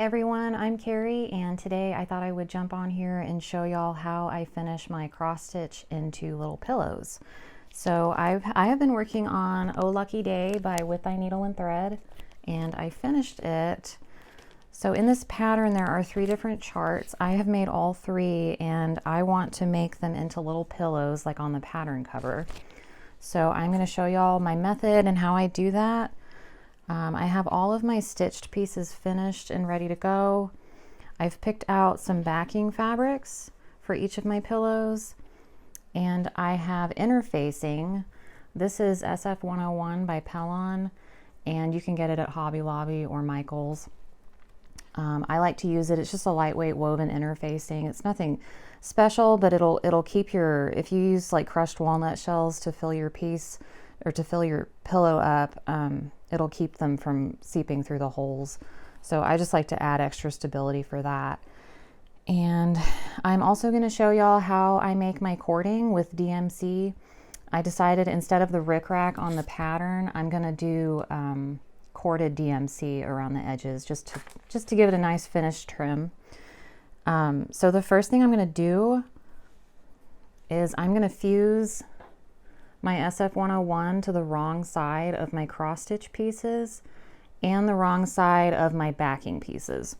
everyone, I'm Carrie, and today I thought I would jump on here and show y'all how I finish my cross stitch into little pillows. So I have been working on Oh Lucky Day by With Thy Needle and Thread, and I finished it. So in this pattern there are 3 different charts. I have made all 3 and I want to make them into little pillows like on the pattern cover. So I'm going to show y'all my method and how I do that. I have all of my stitched pieces finished and ready to go. I've picked out some backing fabrics for each of my pillows, and I have interfacing. This is SF 101 by Pellon, and you can get it at Hobby Lobby or Michael's. I like to use it. It's just a lightweight woven interfacing. It's nothing special, but it'll keep your, if you use like crushed walnut shells to fill your piece or to fill your pillow up, it'll keep them from seeping through the holes. So I just like to add extra stability for that. And I'm also going to show y'all how I make my cording with DMC. I decided instead of the rickrack on the pattern, I'm going to do corded DMC around the edges just to give it a nice finished trim. So the first thing I'm going to do is I'm going to fuse my SF 101 to the wrong side of my cross stitch pieces and the wrong side of my backing pieces.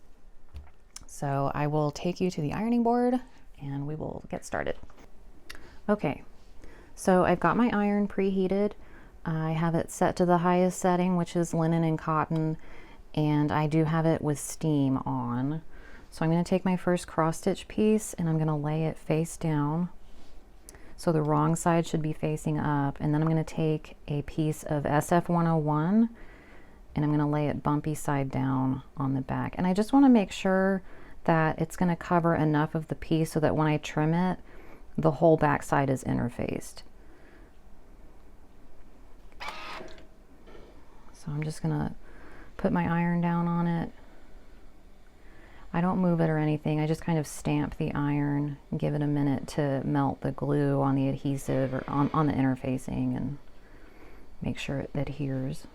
So I will take you to the ironing board and we will get started. Okay, so I've got my iron preheated. I have it set to the highest setting, which is linen and cotton, and I do have it with steam on. So I'm going to take my first cross stitch piece and I'm going to lay it face down. So the wrong side should be facing up, and then I'm going to take a piece of SF 101 and I'm going to lay it bumpy side down on the back. And I just want to make sure that it's going to cover enough of the piece so that when I trim it, the whole back side is interfaced. So I'm just going to put my iron down on it. I don't move it or anything. I just kind of stamp the iron and give it a minute to melt the glue on the adhesive or on the interfacing and make sure it adheres.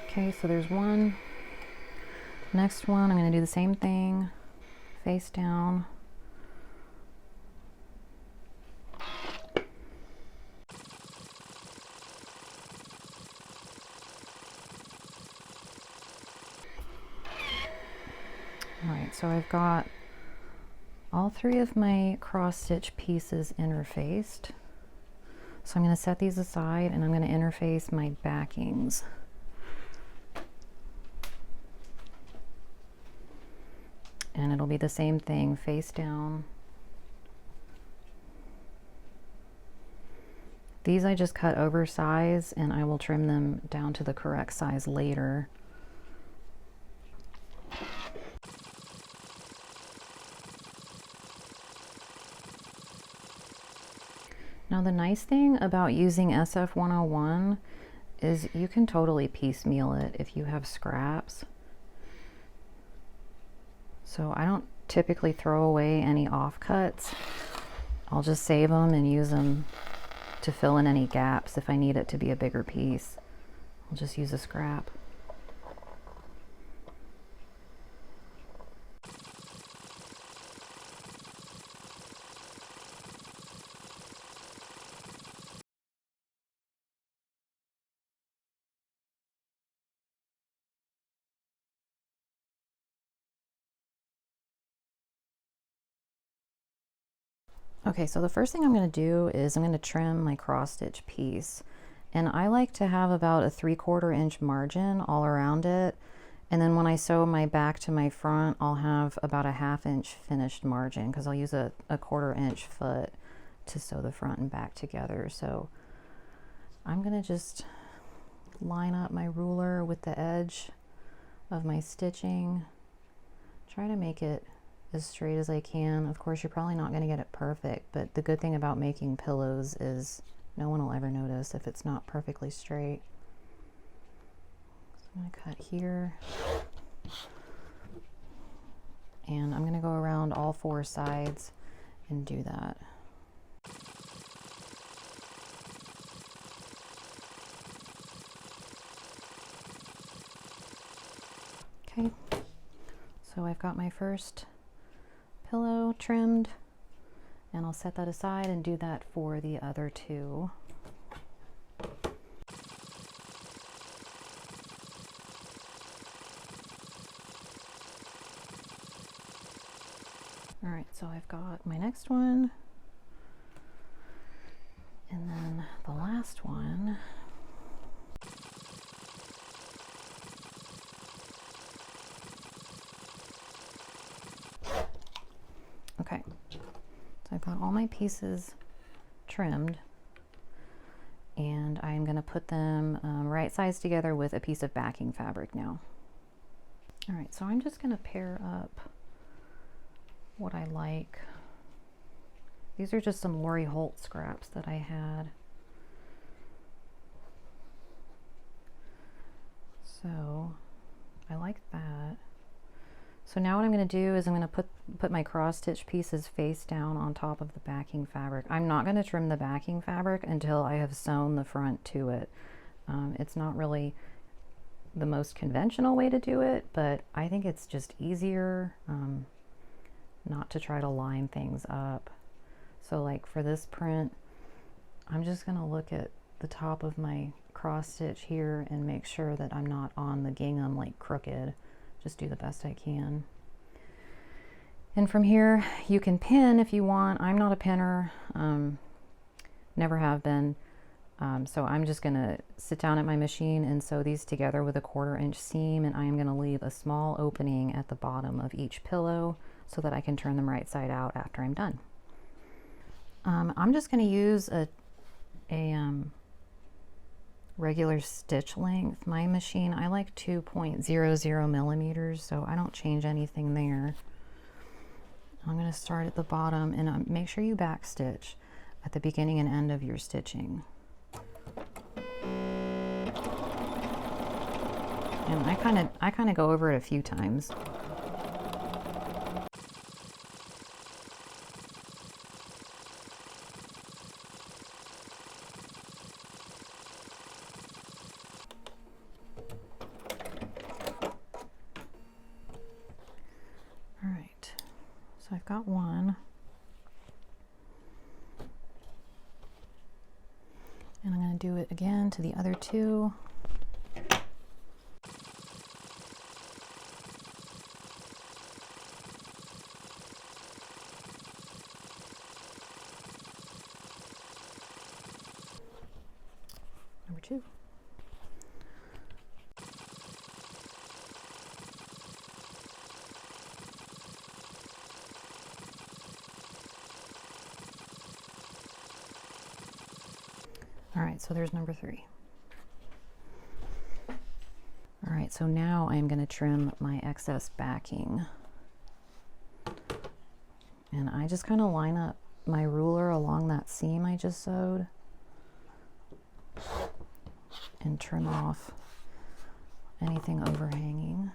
Okay, so there's one. Next one, I'm going to do the same thing, face down. Alright, so I've got all 3 of my cross stitch pieces interfaced. So I'm going to set these aside and I'm going to interface my backings. And it'll be the same thing, face down. These I just cut oversize and I will trim them down to the correct size later. Now the nice thing about using SF 101 is you can totally piecemeal it if you have scraps. So I don't typically throw away any offcuts. I'll just save them and use them to fill in any gaps if I need it to be a bigger piece. I'll just use a scrap. Okay, so the first thing I'm going to do is I'm going to trim my cross stitch piece, and I like to have about a 3/4 inch margin all around it, and then when I sew my back to my front I'll have about a 1/2 inch finished margin because I'll use a 1/4 inch foot to sew the front and back together. So I'm going to just line up my ruler with the edge of my stitching, try to make it as straight as I can. Of course, you're probably not going to get it perfect, but the good thing about making pillows is no one will ever notice if it's not perfectly straight. So I'm going to cut here. And I'm going to go around all 4 sides and do that. Okay, so I've got my first pillow trimmed, and I'll set that aside and do that for the other 2. All right, so I've got my next one, and then the last one. Okay, so I've got all my pieces trimmed, and I'm going to put them right sides together with a piece of backing fabric now. All right, so I'm just going to pair up what I like. These are just some Lori Holt scraps that I had. So I like that. So now what I'm going to do is I'm going to put my cross stitch pieces face down on top of the backing fabric. I'm not going to trim the backing fabric until I have sewn the front to it. It's not really the most conventional way to do it, but I think it's just easier not to try to line things up. So like for this print, I'm just going to look at the top of my cross stitch here and make sure that I'm not on the gingham like crooked. Just do the best I can. And from here you can pin if you want. I'm not a pinner, never have been. So I'm just going to sit down at my machine and sew these together with a 1/4 inch seam, and I am going to leave a small opening at the bottom of each pillow so that I can turn them right side out after I'm done. I'm just going to use a regular stitch length. My machine, I like 2.00 millimeters, so I don't change anything there. I'm going to start at the bottom, and make sure you back stitch at the beginning and end of your stitching. And I kind of go over it a few times. All right, so I've got one. And I'm going to do it again to the other 2. Number 2. All right, so there's number 3. All right, so now I'm going to trim my excess backing. And I just kind of line up my ruler along that seam I just sewed and trim off anything overhanging.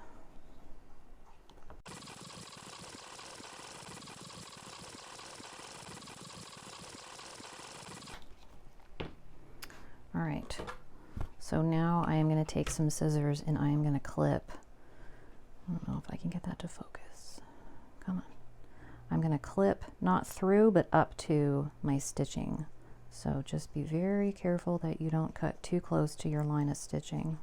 All right, so now I am going to take some scissors and I am going to clip. I don't know if I can get that to focus. Come on. I'm going to clip not through but up to my stitching. So just be very careful that you don't cut too close to your line of stitching.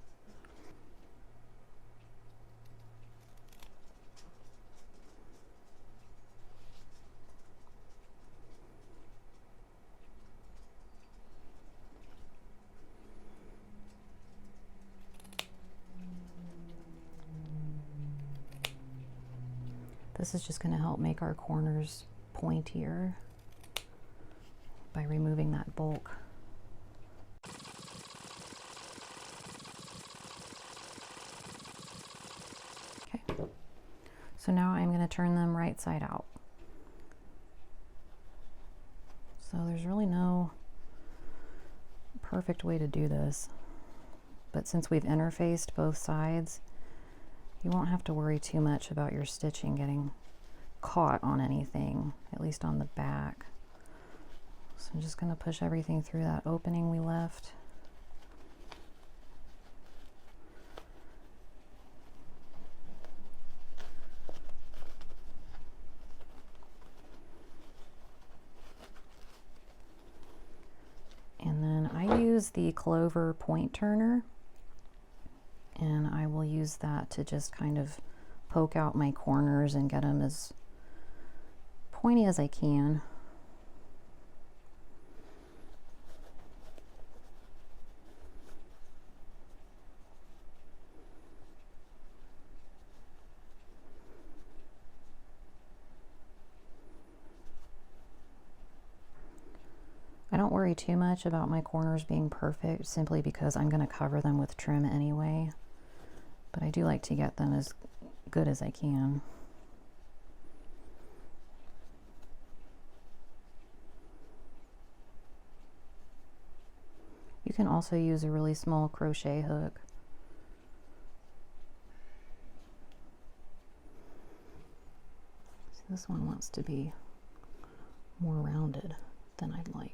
This is just going to help make our corners pointier by removing that bulk. Okay, so now I'm going to turn them right side out. So there's really no perfect way to do this, but since we've interfaced both sides, you won't have to worry too much about your stitching getting caught on anything, at least on the back. So I'm just going to push everything through that opening we left. And then I use the clover point turner, and I will use that to just kind of poke out my corners and get them as pointy as I can. I don't worry too much about my corners being perfect simply because I'm going to cover them with trim anyway, but I do like to get them as good as I can. You can also use a really small crochet hook. So this one wants to be more rounded than I'd like.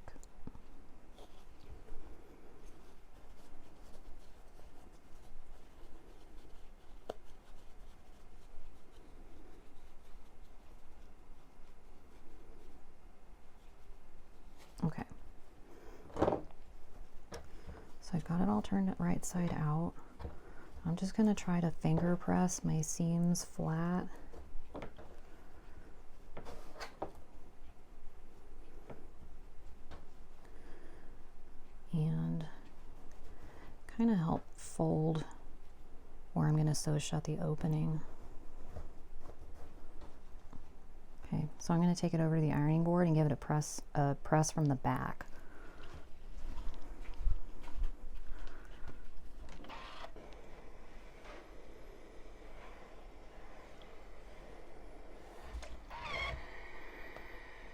Okay, so I've got it all turned right side out. I'm just going to try to finger press my seams flat. And kind of help fold where I'm going to sew shut the opening. Okay, so I'm going to take it over to the ironing board and give it a press from the back.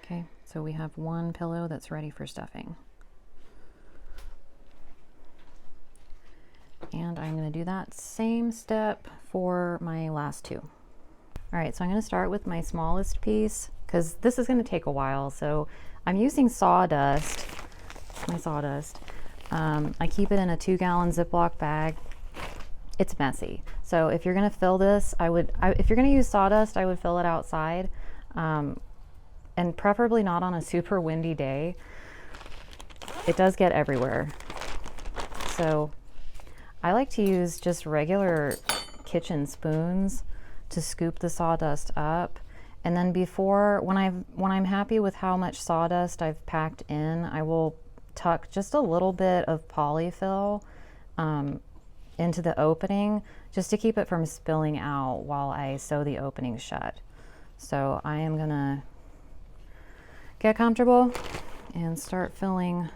Okay, so we have one pillow that's ready for stuffing. And I'm going to do that same step for my last two. All right, so I'm going to start with my smallest piece because this is going to take a while. So I'm using sawdust, my sawdust. I keep it in a 2-gallon Ziploc bag. It's messy. So if you're going to fill this, if you're going to use sawdust, I would fill it outside, and preferably not on a super windy day. It does get everywhere. So I like to use just regular kitchen spoons to scoop the sawdust up, and then when I'm happy with how much sawdust I've packed in, I will tuck just a little bit of polyfill into the opening just to keep it from spilling out while I sew the opening shut. So I am gonna get comfortable and start filling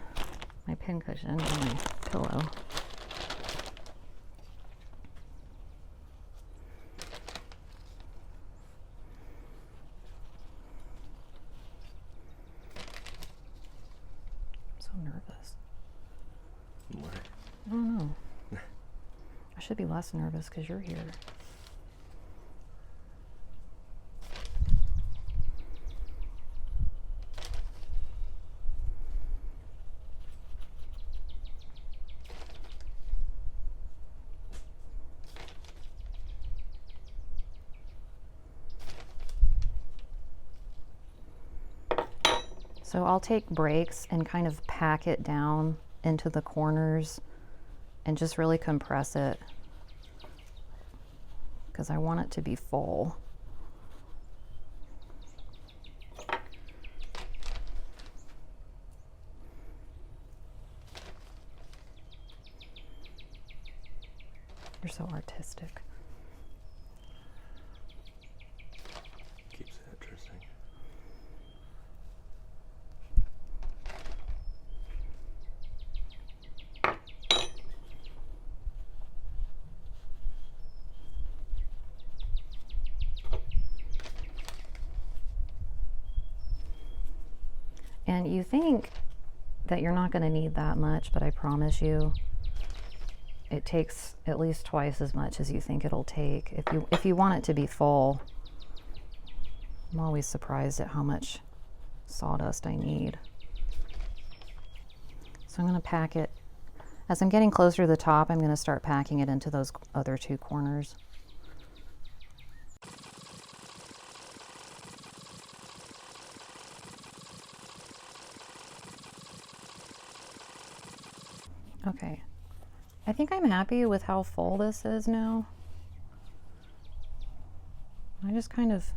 my pincushion and my pillow. Nervous. Why? I don't know. I should be less nervous because you're here. So I'll take breaks and kind of pack it down into the corners and just really compress it because I want it to be full. You're so artistic. Keeps it interesting. And you think that you're not going to need that much, but I promise you it takes at least twice as much as you think it'll take if you want it to be full. I'm always surprised at how much sawdust I need. So I'm going to pack it. As I'm getting closer to the top, I'm going to start packing it into those other two corners. Okay, I think I'm happy with how full this is now. I just kind of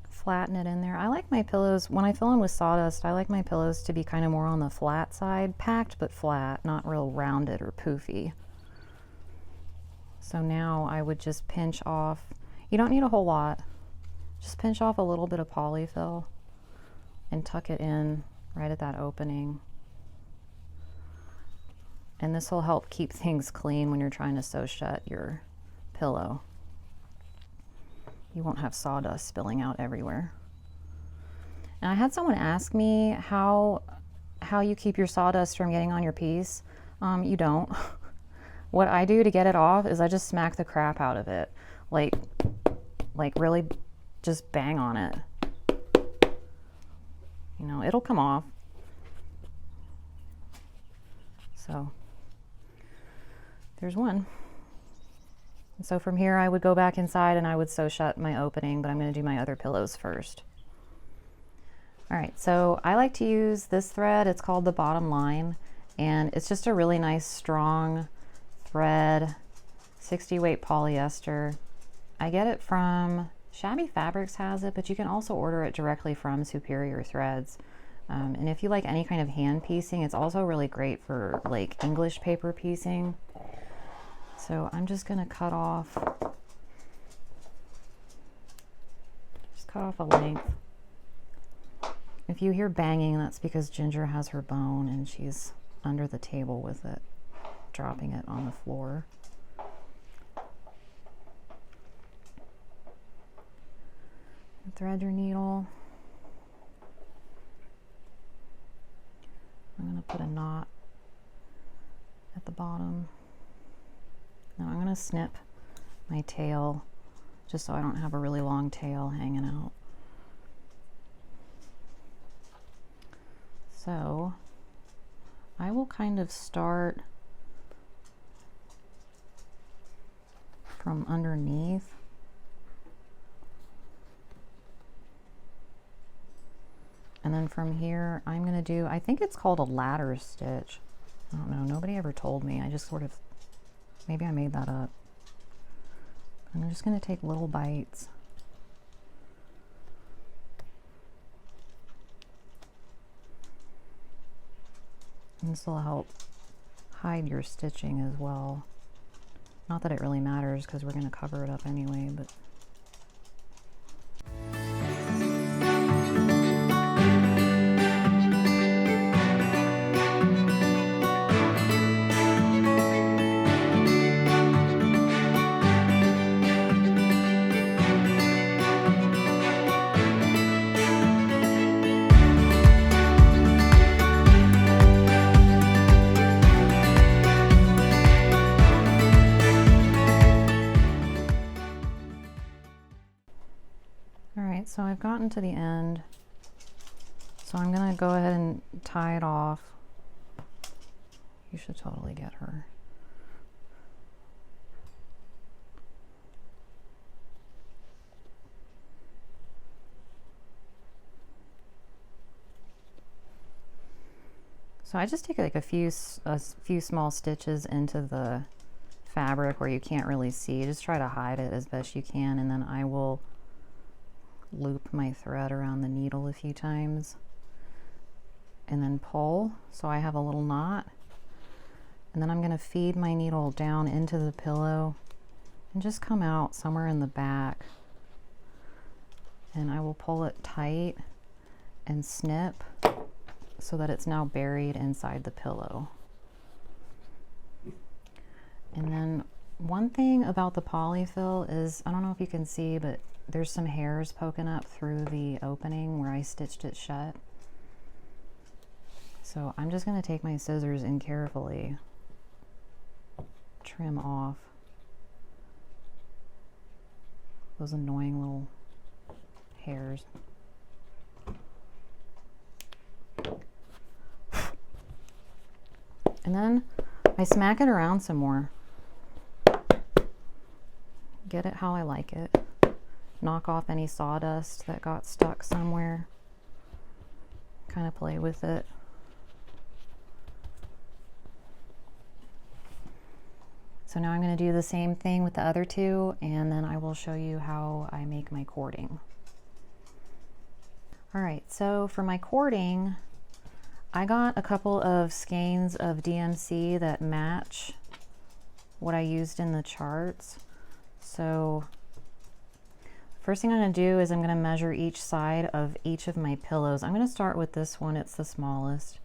flatten it in there. I like my pillows, when I fill them with sawdust, I like my pillows to be kind of more on the flat side, packed but flat, not real rounded or poofy. So now I would just pinch off, you don't need a whole lot, just pinch off a little bit of polyfill and tuck it in right at that opening. And this will help keep things clean when you're trying to sew shut your pillow. You won't have sawdust spilling out everywhere. And I had someone ask me how you keep your sawdust from getting on your piece. You don't. What I do to get it off is I just smack the crap out of it. Like really just bang on it. You know, it'll come off. So there's one. And so from here I would go back inside and I would sew shut my opening, but I'm going to do my other pillows first. All right, so I like to use this thread. It's called the Bottom Line, and it's just a really nice strong thread, 60 weight polyester. I get it from Shabby Fabrics has it, but you can also order it directly from Superior Threads. And if you like any kind of hand piecing, it's also really great for like English paper piecing. So I'm just going to cut off a length. If you hear banging, that's because Ginger has her bone and she's under the table with it, dropping it on the floor. Thread your needle. I'm going to put a knot at the bottom. Now I'm going to snip my tail just so I don't have a really long tail hanging out. So I will kind of start from underneath. And then from here, I'm going to do, I think it's called a ladder stitch. I don't know, nobody ever told me. I just sort of, maybe I made that up. I'm just going to take little bites. And this will help hide your stitching as well. Not that it really matters because we're going to cover it up anyway, but so I've gotten to the end, so I'm going to go ahead and tie it off. You should totally get her. So I just take like a few small stitches into the fabric where you can't really see. Just try to hide it as best you can, and then I will loop my thread around the needle a few times and then pull so I have a little knot, and then I'm going to feed my needle down into the pillow and just come out somewhere in the back, and I will pull it tight and snip so that it's now buried inside the pillow. And then one thing about the polyfill is, I don't know if you can see, but there's some hairs poking up through the opening where I stitched it shut. So I'm just going to take my scissors and carefully trim off those annoying little hairs. And then I smack it around some more. Get it how I like it. Knock off any sawdust that got stuck somewhere. Kind of play with it. So now I'm going to do the same thing with the other two, and then I will show you how I make my cording. All right, so for my cording, I got a couple of skeins of DMC that match what I used in the charts. So first thing I'm going to do is I'm going to measure each side of each of my pillows. I'm going to start with this one, it's the smallest,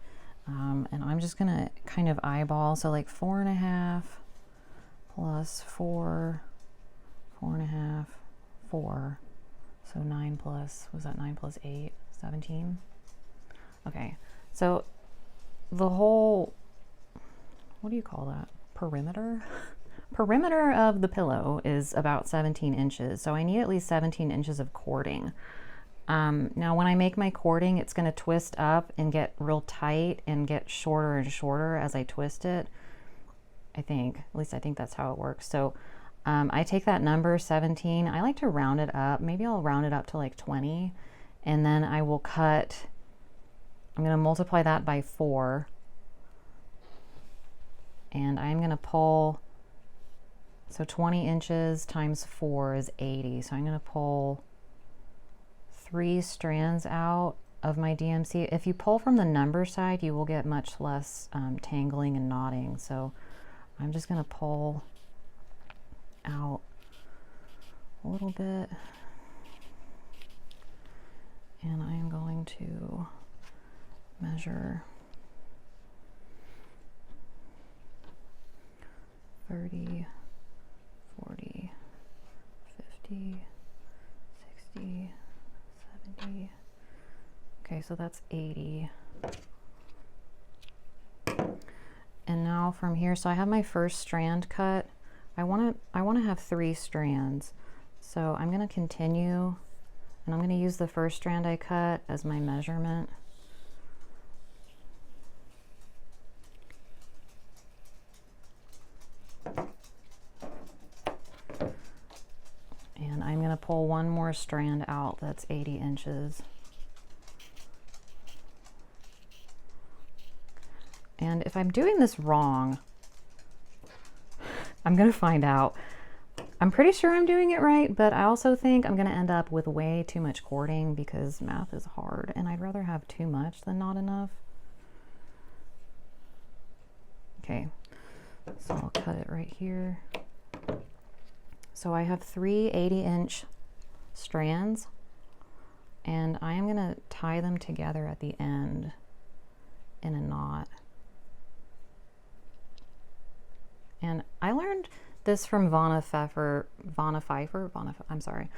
and I'm just going to kind of eyeball, so like 4.5 plus 4, 4.5, 4, so 9 plus, was that 9 plus 8, 17? Okay, so the whole, what do you call that, perimeter? Perimeter of the pillow is about 17 inches, so I need at least 17 inches of cording. Now when I make my cording, it's going to twist up and get real tight and get shorter and shorter as I twist it. I think, at least I think that's how it works. So I take that number 17, I like to round it up. Maybe I'll round it up to like 20, and then I will cut, I'm going to multiply that by 4, and I'm going to pull, so 20 inches times 4 is 80. So I'm going to pull 3 strands out of my DMC. If you pull from the number side, you will get much less tangling and knotting. So I'm just going to pull out a little bit, and I'm going to measure 30, 40, 50, 60, 70. Okay, so that's 80. And now from here, so I have my first strand cut. I want to have 3 strands. So I'm going to continue, and I'm going to use the first strand I cut as my measurement. And I'm going to pull one more strand out that's 80 inches. And if I'm doing this wrong, I'm going to find out. I'm pretty sure I'm doing it right, but I also think I'm going to end up with way too much cording because math is hard, and I'd rather have too much than not enough. Okay, so I'll cut it right here. So I have 3 80-inch strands, and I am going to tie them together at the end in a knot. And I learned this from I'm sorry.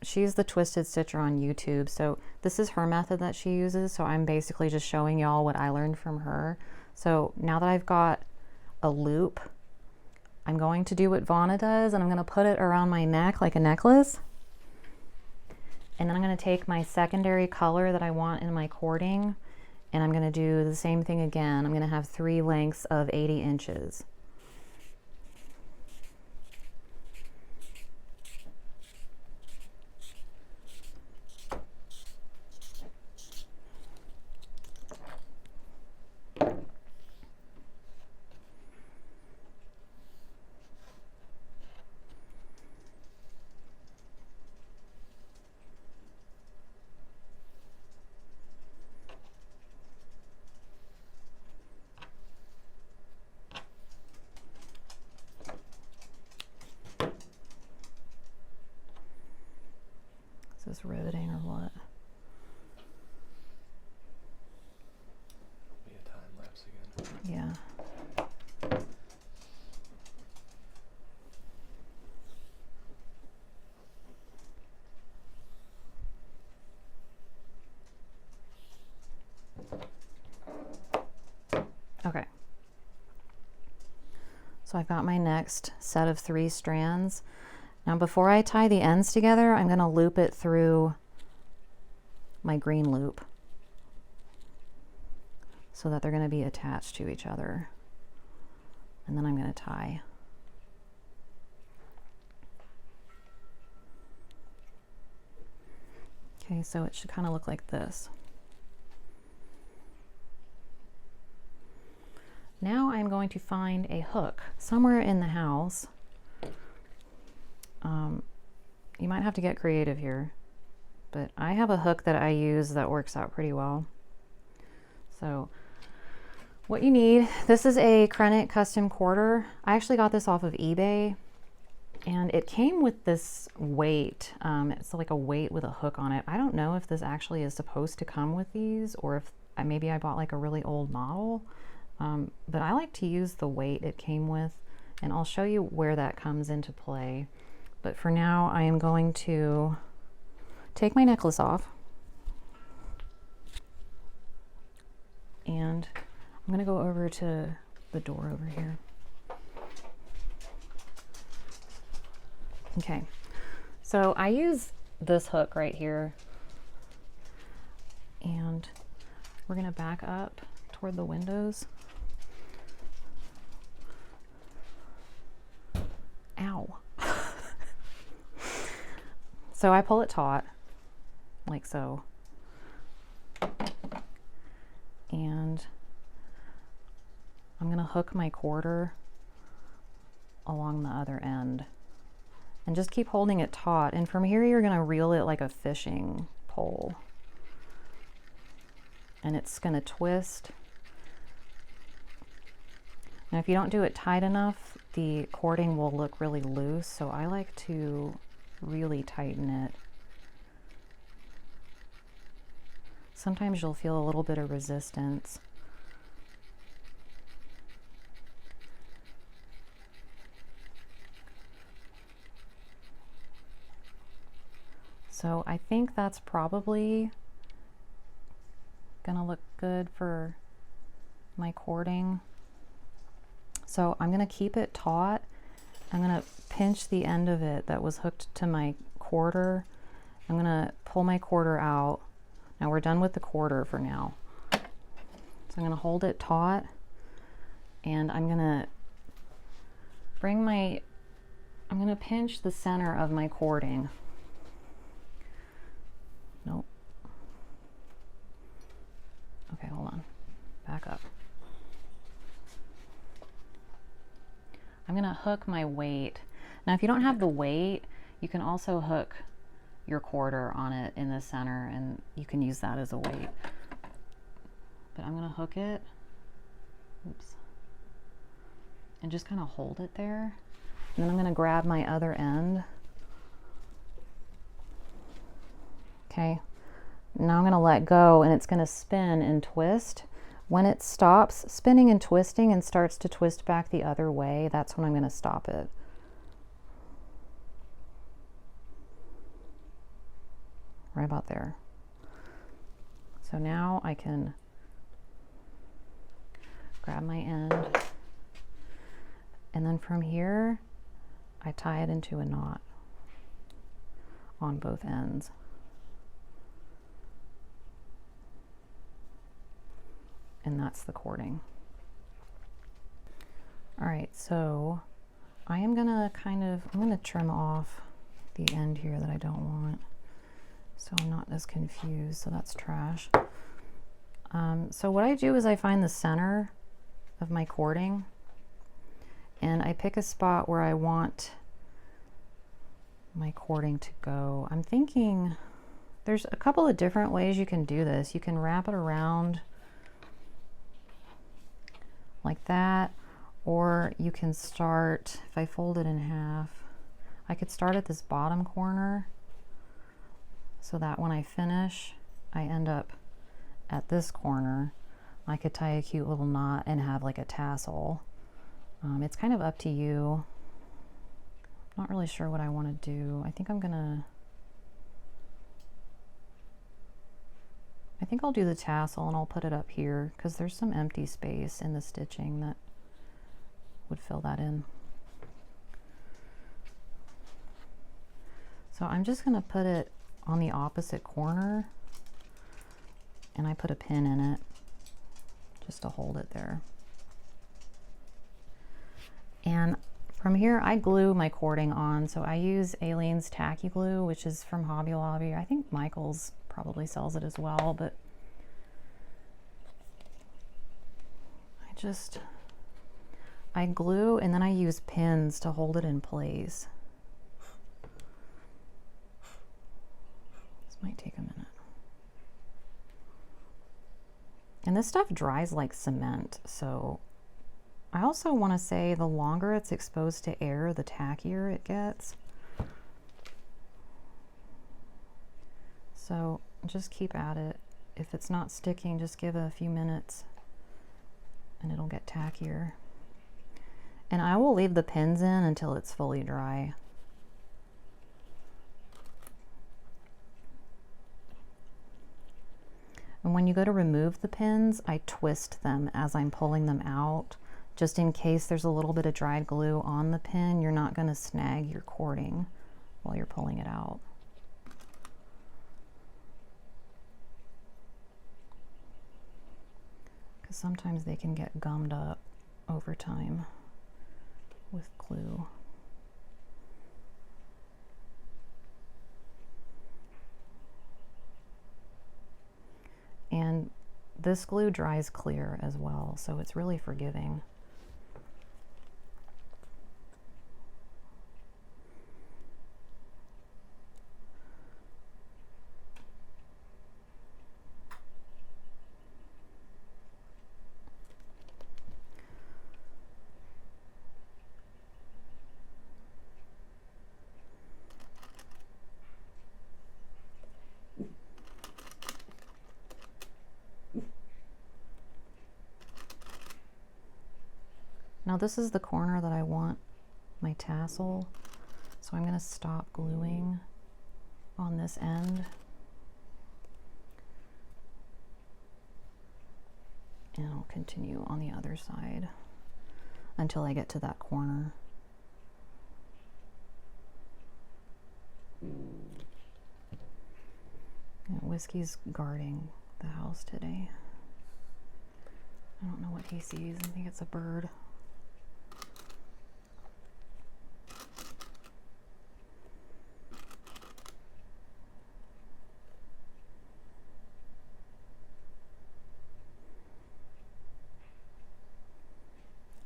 She's the Twisted Stitcher on YouTube. So this is her method that she uses. So I'm basically just showing y'all what I learned from her. So now that I've got a loop, I'm going to do what Vonna does, and I'm going to put it around my neck like a necklace. And then I'm going to take my secondary color that I want in my cording, and I'm going to do the same thing again. I'm going to have 3 lengths of 80 inches. Is this riveting or what? Be a time lapse again. Yeah. Okay. So I've got my next set of 3 strands. Now before I tie the ends together, I'm going to loop it through my green loop so that they're going to be attached to each other. And then I'm going to tie. Okay, so it should kind of look like this. Now I'm going to find a hook somewhere in the house. You might have to get creative here, but I have a hook that I use that works out pretty well. So what you need, this is a Krennic custom quarter. I actually got this off of eBay, and it came with this weight. It's like a weight with a hook on it. I don't know if this actually is supposed to come with these, or if maybe I bought like a really old model. But I like to use the weight it came with, and I'll show you where that comes into play. But for now, I am going to take my necklace off, and I'm going to go over to the door over here. Okay, so I use this hook right here, and we're going to back up toward the windows. Ow. So I pull it taut, like so. And I'm going to hook my quarter along the other end. And just keep holding it taut. And from here, you're going to reel it like a fishing pole. And it's going to twist. Now, if you don't do it tight enough, the cording will look really loose. So I like to really tighten it. Sometimes you'll feel a little bit of resistance. So I think that's probably gonna look good for my cording. So I'm gonna keep it taut. I'm gonna pinch the end of it that was hooked to my quarter. I'm gonna pull my quarter out. Now we're done with the quarter for now. So I'm gonna hold it taut, and I'm gonna pinch the center of my cording. Nope. Okay, hold on. Back up. I'm gonna hook my weight. Now, if you don't have the weight, you can also hook your quarter on it in the center, and you can use that as a weight. But I'm gonna hook it, oops, and just kind of hold it there. And then I'm gonna grab my other end. Okay, now I'm gonna let go, and it's gonna spin and twist. When it stops spinning and twisting and starts to twist back the other way, that's when I'm gonna stop it. Right about there. So now I can grab my end, and then from here, I tie it into a knot on both ends. And that's the cording. All right, so I am gonna I'm gonna trim off the end here that I don't want, so I'm not as confused, so that's trash. So what I do is I find the center of my cording, and I pick a spot where I want my cording to go. I'm thinking there's a couple of different ways you can do this. You can wrap it around like that, or you can start, if I fold it in half, I could start at this bottom corner so that when I finish, I end up at this corner. I could tie a cute little knot and have like a tassel. It's kind of up to you. I'm not really sure what I want to do. I think I'll do the tassel, and I'll put it up here because there's some empty space in the stitching that would fill that in. So I'm just going to put it on the opposite corner, and I put a pin in it just to hold it there. And from here I glue my cording on, so I use Aleene's tacky glue, which is from Hobby Lobby. I think Michael's probably sells it as well, but I glue and then I use pins to hold it in place. This might take a minute. And this stuff dries like cement, so I also want to say the longer it's exposed to air, the tackier it gets. So just keep at it. If it's not sticking, just give it a few minutes and it'll get tackier. And I will leave the pins in until it's fully dry. And when you go to remove the pins, I twist them as I'm pulling them out, just in case there's a little bit of dried glue on the pin. You're not going to snag your cording while you're pulling it out. Because sometimes they can get gummed up over time with glue. And this glue dries clear as well, so it's really forgiving. Now this is the corner that I want my tassel, so I'm going to stop gluing on this end. And I'll continue on the other side until I get to that corner. And Whiskey's guarding the house today. I don't know what he sees. I think it's a bird.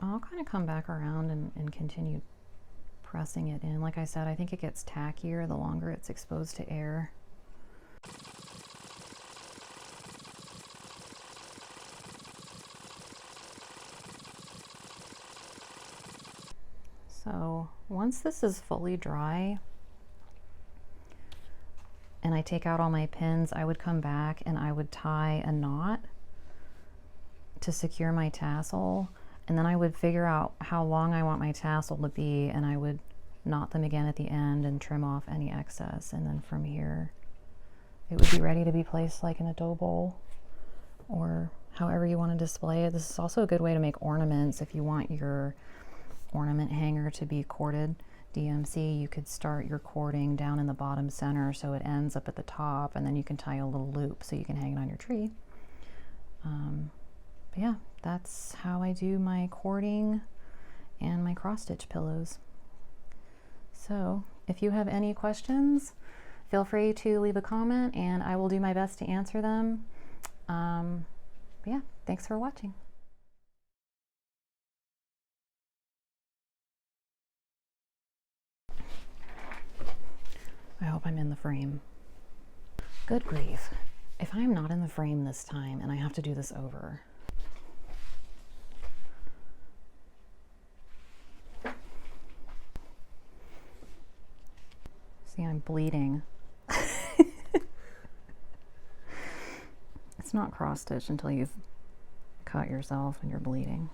I'll kind of come back around and continue pressing it in. Like I said, I think it gets tackier the longer it's exposed to air. So once this is fully dry and I take out all my pins, I would come back and I would tie a knot to secure my tassel. And then I would figure out how long I want my tassel to be, and I would knot them again at the end and trim off any excess. And then from here, it would be ready to be placed like in a dough bowl or however you want to display it. This is also a good way to make ornaments. If you want your ornament hanger to be corded DMC, you could start your cording down in the bottom center so it ends up at the top, and then you can tie a little loop so you can hang it on your tree. But yeah, that's how I do my cording and my cross stitch pillows. So if you have any questions, feel free to leave a comment and I will do my best to answer them. But yeah, thanks for watching. I hope I'm in the frame. Good grief. If I'm not in the frame this time and I have to do this over. See, I'm bleeding. It's not cross stitch until you've cut yourself and you're bleeding.